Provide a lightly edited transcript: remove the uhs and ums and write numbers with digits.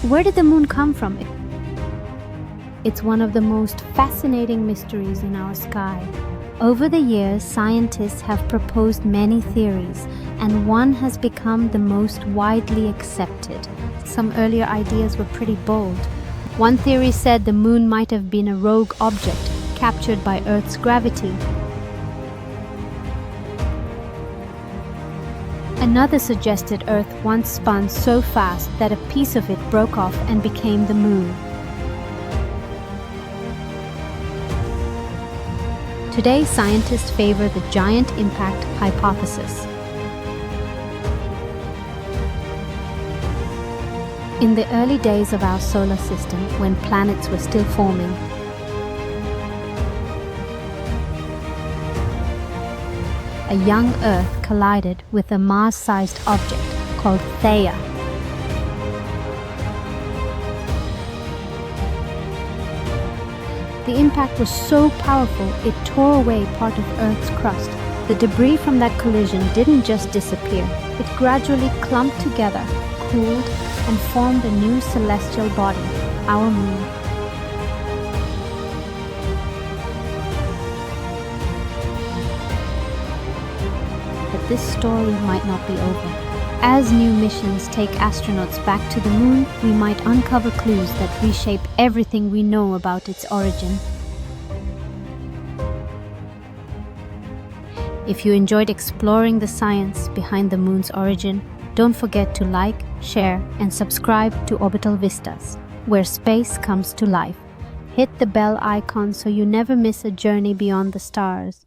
Where did the moon come from? It's one of the most fascinating mysteries in our sky. Over the years, scientists have proposed many theories, and one has become the most widely accepted. Some earlier ideas were pretty bold. One theory said the moon might have been a rogue object captured by Earth's gravity. Another suggested Earth once spun so fast that a piece of it broke off and became the moon. Today, scientists favor the giant impact hypothesis. In the early days of our solar system, when planets were still forming, a young Earth collided with a Mars-sized object called Theia. The impact was so powerful, it tore away part of Earth's crust. The debris from that collision didn't just disappear. It gradually clumped together, cooled, and formed a new celestial body, our moon. But this story might not be over. As new missions take astronauts back to the moon, we might uncover clues that reshape everything we know about its origin. If you enjoyed exploring the science behind the moon's origin, don't forget to like, share, and subscribe to Orbital Vistas, where space comes to life. Hit the bell icon so you never miss a journey beyond the stars.